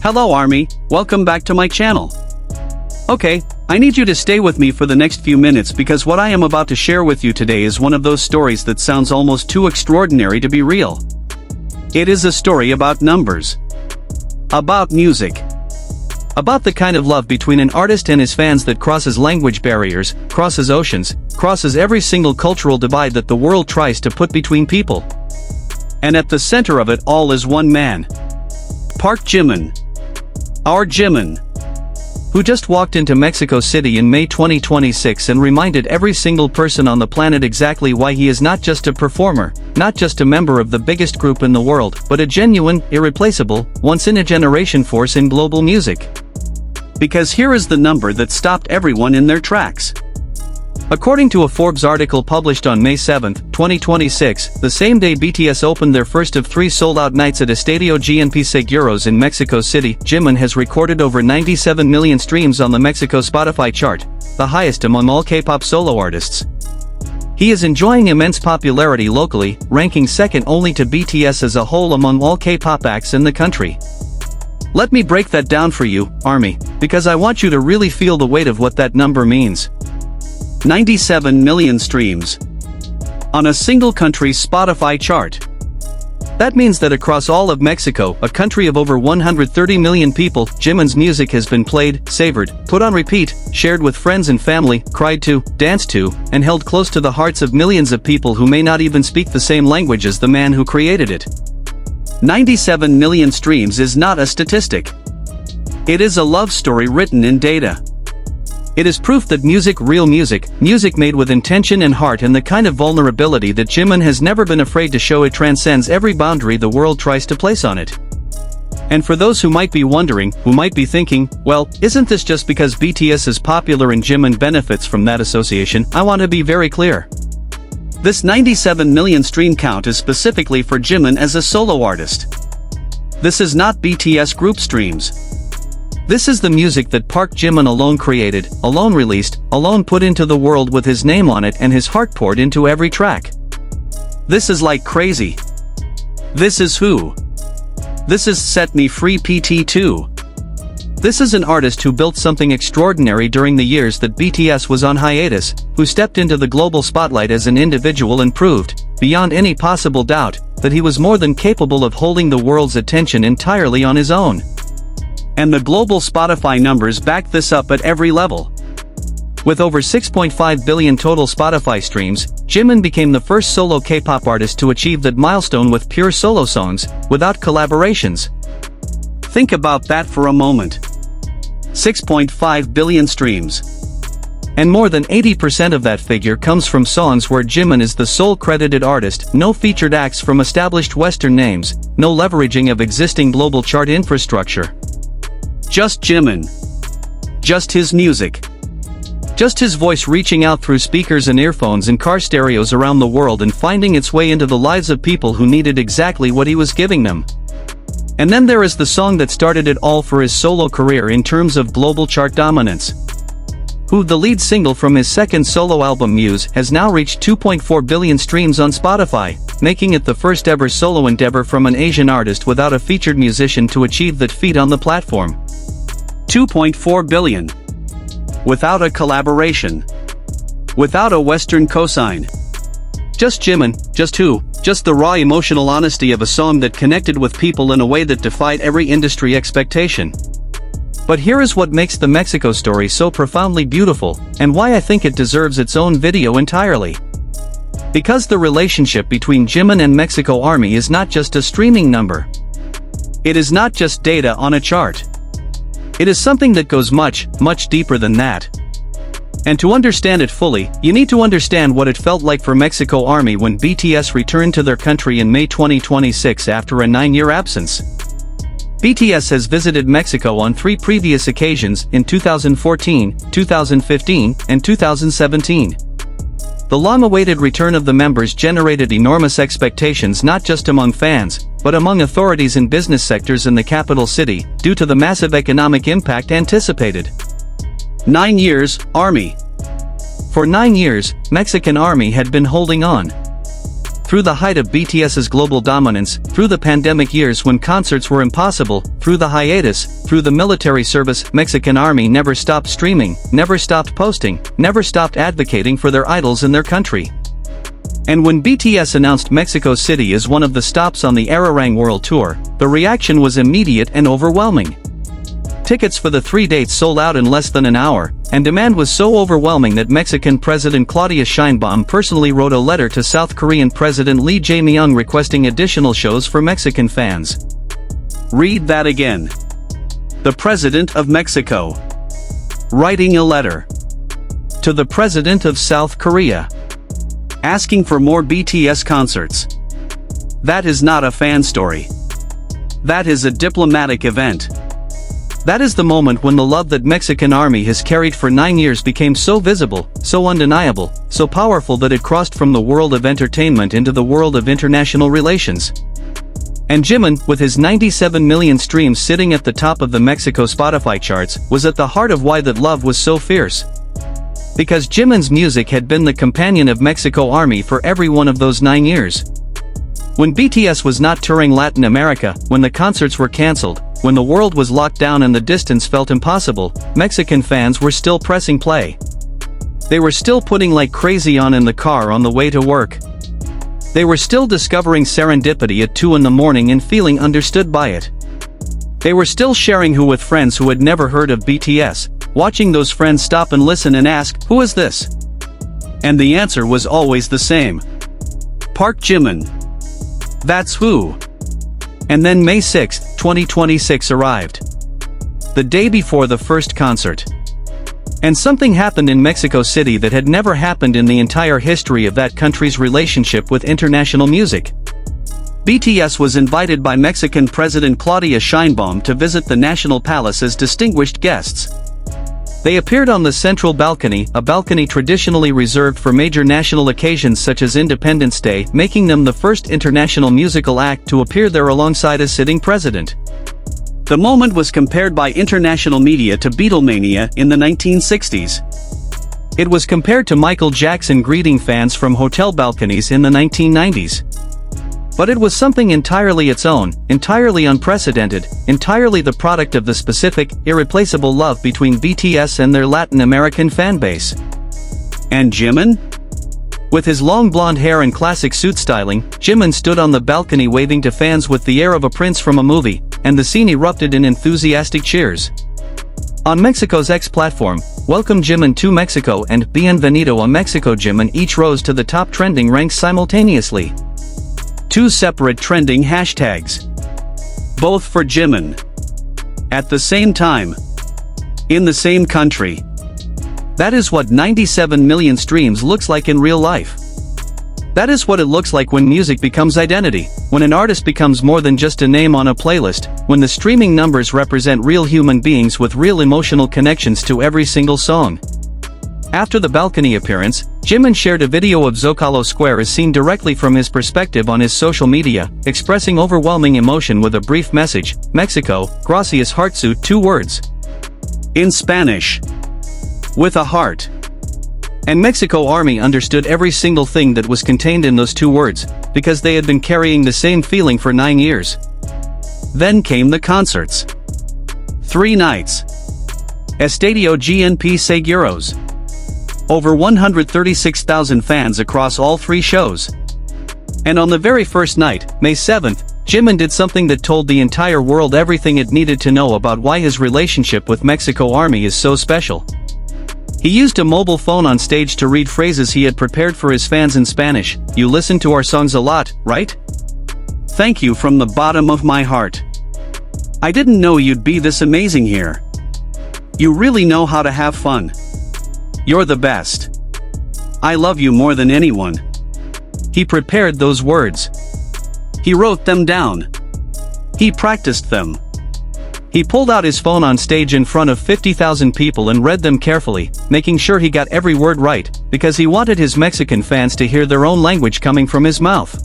Hello Army, welcome back to my channel. Okay, I need you to stay with me for the next few minutes because what I am about to share with you today is one of those stories that sounds almost too extraordinary to be real. It is a story about numbers. About music. About the kind of love between an artist and his fans that crosses language barriers, crosses oceans, crosses every single cultural divide that the world tries to put between people. And at the center of it all is one man. ParkJimin. Our Jimin. Who just walked into Mexico City in May 2026 and reminded every single person on the planet exactly why he is not just a performer, not just a member of the biggest group in the world, but a genuine, irreplaceable, once-in-a-generation force in global music. Because here is the number that stopped everyone in their tracks. According to a Forbes article published on May 7, 2026, the same day BTS opened their first of 3 sold-out nights at Estadio GNP Seguros in Mexico City, Jimin has recorded over 97 million streams on the Mexico Spotify chart, the highest among all K-pop solo artists. He is enjoying immense popularity locally, ranking second only to BTS as a whole among all K-pop acts in the country. Let me break that down for you, Army, because I want you to really feel the weight of what that number means. 97 million streams. On a single country's Spotify chart. That means that across all of Mexico, a country of over 130 million people, Jimin's music has been played, savored, put on repeat, shared with friends and family, cried to, danced to, and held close to the hearts of millions of people who may not even speak the same language as the man who created it. 97 million streams is not a statistic. It is a love story written in data. It is proof that real music made with intention and heart and the kind of vulnerability that Jimin has never been afraid to show, it transcends every boundary the world tries to place on it. And for those who might be wondering, who might be thinking, well, isn't this just because BTS is popular and Jimin benefits from that association, I want to be very clear. This 97 million stream count is specifically for Jimin as a solo artist. This is not BTS group streams. This is the music that ParkJimin alone created, alone released, alone put into the world with his name on it and his heart poured into every track. This is like crazy. This is who? This is Set Me Free PT2. This is an artist who built something extraordinary during the years that BTS was on hiatus, who stepped into the global spotlight as an individual and proved, beyond any possible doubt, that he was more than capable of holding the world's attention entirely on his own. And the global Spotify numbers back this up at every level. With over 6.5 billion total Spotify streams, Jimin became the first solo K-pop artist to achieve that milestone with pure solo songs, without collaborations. Think about that for a moment. 6.5 billion streams. And more than 80% of that figure comes from songs where Jimin is the sole credited artist, no featured acts from established Western names, no leveraging of existing global chart infrastructure. Just Jimin. Just his music. Just his voice reaching out through speakers and earphones and car stereos around the world and finding its way into the lives of people who needed exactly what he was giving them. And then there is the song that started it all for his solo career in terms of global chart dominance. Who, the lead single from his second solo album Muse, has now reached 2.4 billion streams on Spotify, making it the first ever solo endeavor from an Asian artist without a featured musician to achieve that feat on the platform. 2.4 billion. Without a collaboration. Without a Western cosign. Just Jimin, just the raw emotional honesty of a song that connected with people in a way that defied every industry expectation. But here is what makes the Mexico story so profoundly beautiful, and why I think it deserves its own video entirely. Because the relationship between Jimin and Mexico Army is not just a streaming number. It is not just data on a chart. It is something that goes much, much deeper than that. And to understand it fully, you need to understand what it felt like for Mexico Army when BTS returned to their country in May 2026 after a 9-year absence. BTS has visited Mexico on 3 previous occasions in 2014, 2015, and 2017. The long-awaited return of the members generated enormous expectations not just among fans, but among authorities in business sectors in the capital city, due to the massive economic impact anticipated. 9 years, Army. For 9 years, Mexican Army had been holding on. through the height of BTS's global dominance, through the pandemic years when concerts were impossible, through the hiatus, through the military service, Mexican army never stopped streaming, never stopped posting, never stopped advocating for their idols in their country. And when BTS announced Mexico City as one of the stops on the Ararang World Tour, the reaction was immediate and overwhelming. Tickets for the 3 dates sold out in less than an hour, and demand was so overwhelming that Mexican President Claudia Sheinbaum personally wrote a letter to South Korean President Lee Jae-myung requesting additional shows for Mexican fans. Read that again. The President of Mexico writing a letter to the President of South Korea, asking for more BTS concerts. That is not a fan story. That is a diplomatic event. That is the moment when the love that Mexican army has carried for 9 years became so visible, so undeniable, so powerful that it crossed from the world of entertainment into the world of international relations. And Jimin, with his 97 million streams sitting at the top of the Mexico Spotify charts, was at the heart of why that love was so fierce. Because Jimin's music had been the companion of Mexico army for every one of those 9 years. When BTS was not touring Latin America, when the concerts were cancelled, when the world was locked down and the distance felt impossible, Mexican fans were still pressing play. They were still putting like crazy on in the car on the way to work. They were still discovering Serendipity at 2 in the morning and feeling understood by it. They were still sharing Who with friends who had never heard of BTS, watching those friends stop and listen and ask, "Who is this?" And the answer was always the same. ParkJimin. That's who. And then May 6, 2026 arrived. The day before the first concert. And something happened in Mexico City that had never happened in the entire history of that country's relationship with international music. BTS was invited by Mexican President Claudia Sheinbaum to visit the National Palace as distinguished guests. They appeared on the central balcony, a balcony traditionally reserved for major national occasions such as Independence Day, making them the first international musical act to appear there alongside a sitting president. The moment was compared by international media to Beatlemania in the 1960s. It was compared to Michael Jackson greeting fans from hotel balconies in the 1990s. But it was something entirely its own, entirely unprecedented, entirely the product of the specific, irreplaceable love between BTS and their Latin American fanbase. And Jimin? With his long blonde hair and classic suit styling, Jimin stood on the balcony waving to fans with the air of a prince from a movie, and the scene erupted in enthusiastic cheers. On Mexico's X platform, Welcome Jimin to Mexico and Bienvenido a Mexico Jimin each rose to the top trending ranks simultaneously. 2 separate trending hashtags. Both for Jimin. At the same time. In the same country. That is what 97 million streams looks like in real life. That is what it looks like when music becomes identity, when an artist becomes more than just a name on a playlist, when the streaming numbers represent real human beings with real emotional connections to every single song. After the balcony appearance, Jimin shared a video of Zocalo Square as seen directly from his perspective on his social media, expressing overwhelming emotion with a brief message, Mexico, gracias heartsuit 2 words. In Spanish. With a heart. And Mexico Army understood every single thing that was contained in those 2 words, because they had been carrying the same feeling for 9 years. Then came the concerts. 3 nights. Estadio GNP Seguros. Over 136,000 fans across all 3 shows. And on the very first night, May 7th, Jimin did something that told the entire world everything it needed to know about why his relationship with Mexico Army is so special. He used a mobile phone on stage to read phrases he had prepared for his fans in Spanish. "You listen to our songs a lot, right? Thank you from the bottom of my heart. I didn't know you'd be this amazing here. You really know how to have fun. You're the best. I love you more than anyone." He prepared those words. He wrote them down. He practiced them. He pulled out his phone on stage in front of 50,000 people and read them carefully, making sure he got every word right, because he wanted his Mexican fans to hear their own language coming from his mouth.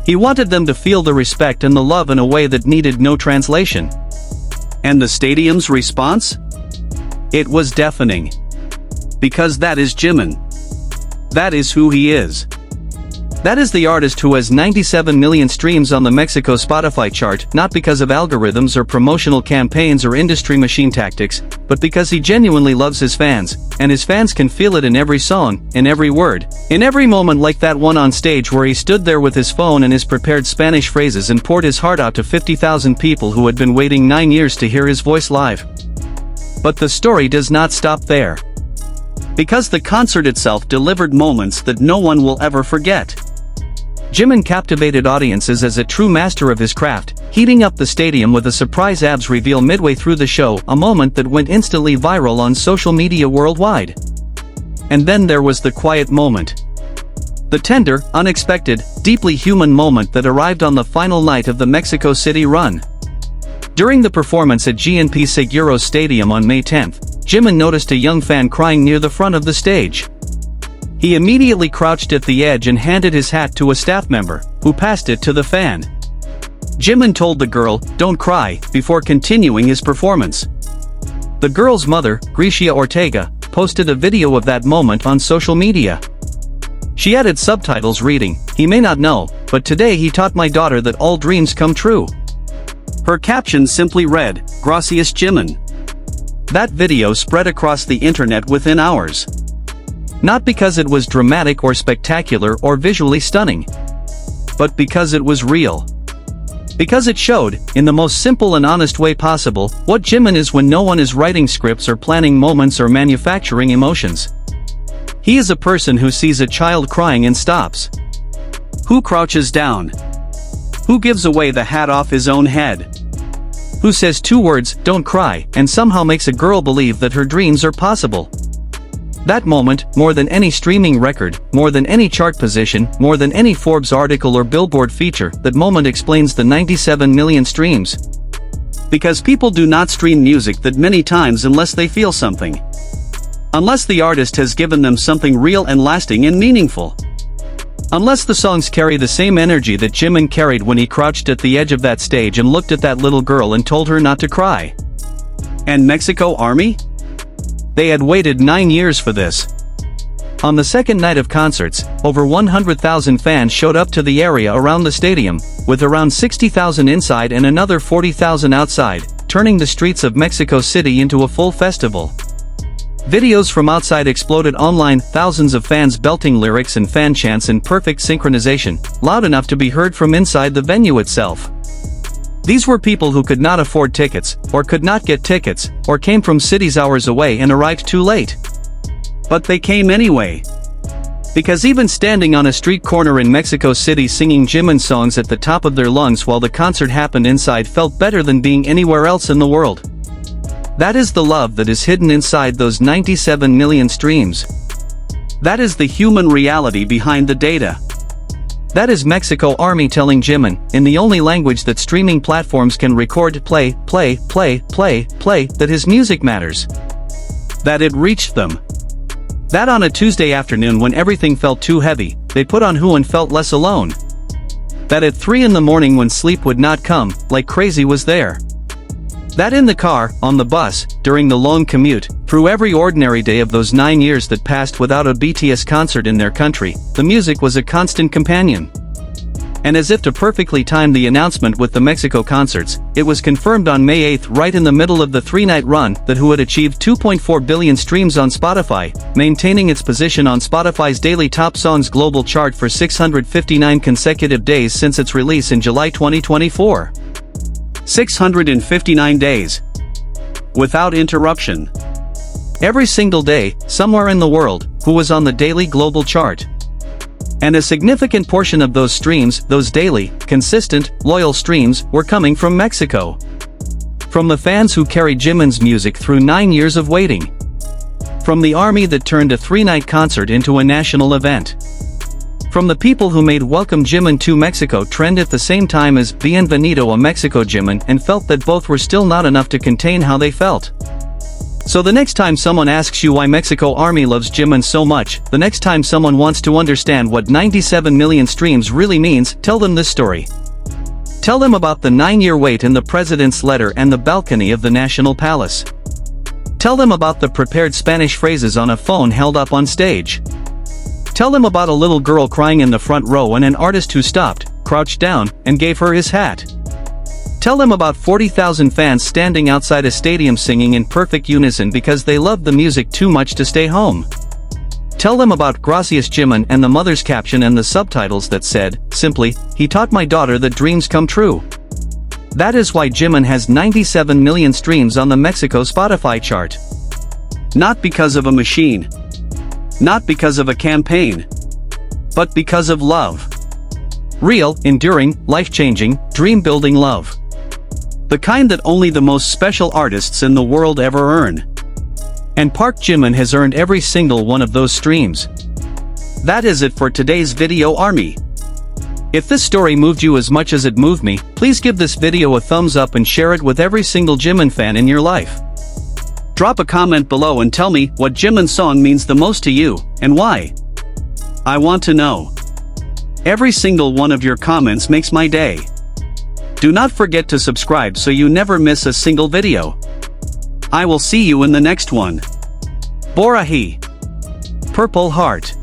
He wanted them to feel the respect and the love in a way that needed no translation. And the stadium's response? It was deafening. Because that is Jimin. That is who he is. That is the artist who has 97 million streams on the Mexico Spotify chart, not because of algorithms or promotional campaigns or industry machine tactics, but because he genuinely loves his fans, and his fans can feel it in every song, in every word, in every moment, like that one on stage where he stood there with his phone and his prepared Spanish phrases and poured his heart out to 50,000 people who had been waiting 9 years to hear his voice live. But the story does not stop there. Because the concert itself delivered moments that no one will ever forget. Jimin captivated audiences as a true master of his craft, heating up the stadium with a surprise abs reveal midway through the show, a moment that went instantly viral on social media worldwide. And then there was the quiet moment. The tender, unexpected, deeply human moment that arrived on the final night of the Mexico City run. During the performance at GNP Seguros Stadium on May 10th, Jimin noticed a young fan crying near the front of the stage. He immediately crouched at the edge and handed his hat to a staff member, who passed it to the fan. Jimin told the girl, "Don't cry," before continuing his performance. The girl's mother, Grecia Ortega, posted a video of that moment on social media. She added subtitles reading, "He may not know, but today he taught my daughter that all dreams come true." Her caption simply read, "Gracias Jimin." That video spread across the internet within hours. Not because it was dramatic or spectacular or visually stunning, but because it was real. Because it showed, in the most simple and honest way possible, what Jimin is when no one is writing scripts or planning moments or manufacturing emotions. He is a person who sees a child crying and stops. Who crouches down. Who gives away the hat off his own head. Who says 2 words, "Don't cry," and somehow makes a girl believe that her dreams are possible. That moment, more than any streaming record, more than any chart position, more than any Forbes article or Billboard feature, that moment explains the 97 million streams. Because people do not stream music that many times unless they feel something. Unless the artist has given them something real and lasting and meaningful. Unless the songs carry the same energy that Jimin carried when he crouched at the edge of that stage and looked at that little girl and told her not to cry. And Mexico Army? They had waited 9 years for this. On the second night of concerts, over 100,000 fans showed up to the area around the stadium, with around 60,000 inside and another 40,000 outside, turning the streets of Mexico City into a full festival. Videos from outside exploded online, thousands of fans belting lyrics and fan chants in perfect synchronization, loud enough to be heard from inside the venue itself. These were people who could not afford tickets, or could not get tickets, or came from cities hours away and arrived too late. But they came anyway. Because even standing on a street corner in Mexico City singing Jimin songs at the top of their lungs while the concert happened inside felt better than being anywhere else in the world. That is the love that is hidden inside those 97 million streams. That is the human reality behind the data. That is Mexico Army telling Jimin, in the only language that streaming platforms can record, play, that his music matters. That it reached them. That on a Tuesday afternoon when everything felt too heavy, they put on Who and felt less alone. That at 3 in the morning when sleep would not come, like crazy was there. That in the car, on the bus, during the long commute, through every ordinary day of those 9 years that passed without a BTS concert in their country, the music was a constant companion. And as if to perfectly time the announcement with the Mexico concerts, it was confirmed on May 8th right in the middle of the 3-night run that Who had achieved 2.4 billion streams on Spotify, maintaining its position on Spotify's daily top songs global chart for 659 consecutive days since its release in July 2024. 659 days. Without interruption. Every single day, somewhere in the world, Who was on the daily global chart. And a significant portion of those streams, those daily, consistent, loyal streams, were coming from Mexico. From the fans who carried Jimin's music through 9 years of waiting. From the army that turned a 3-night concert into a national event. From the people who made Welcome Jimin to Mexico trend at the same time as Bienvenido a Mexico Jimin and felt that both were still not enough to contain how they felt. So the next time someone asks you why Mexico Army loves Jimin so much, the next time someone wants to understand what 97 million streams really means, tell them this story. Tell them about the 9-year wait in the president's letter and the balcony of the National Palace. Tell them about the prepared Spanish phrases on a phone held up on stage. Tell them about a little girl crying in the front row and an artist who stopped, crouched down, and gave her his hat. Tell them about 40,000 fans standing outside a stadium singing in perfect unison because they loved the music too much to stay home. Tell them about Gracias Jimin and the mother's caption and the subtitles that said, simply, "He taught my daughter that dreams come true." That is why Jimin has 97 million streams on the Mexico Spotify chart. Not because of a machine. Not because of a campaign. But because of love. Real, enduring, life-changing, dream-building love. The kind that only the most special artists in the world ever earn. And ParkJimin has earned every single one of those streams. That is it for today's video, army. If this story moved you as much as it moved me, please give this video a thumbs up and share it with every single Jimin fan in your life. Drop a comment below and tell me what Jimin song means the most to you, and why. I want to know. Every single one of your comments makes my day. Do not forget to subscribe so you never miss a single video. I will see you in the next one. Borahi. Purple Heart.